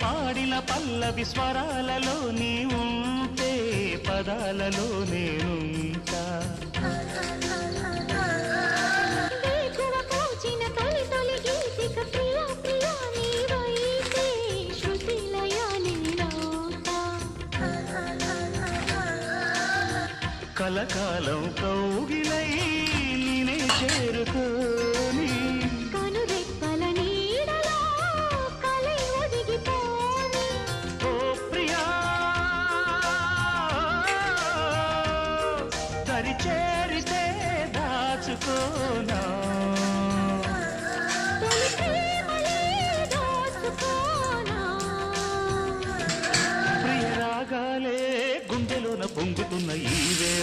పాడిన పల్లవి స్వరాలలో నీ ఉంటే పదాలలో నేనుంటా కలకాలం కౌగిలై నేనే చేరుకోని కనురెప్పల నీడలో కలై ఒదిగిపోని ఓ ప్రియా దరి చేరితే దాచుకోనా తొలి ప్రేమలే దోచుకోనా ప్రియ రాగాలే గుండెలోన పొంగుతున్న ఈ వేళ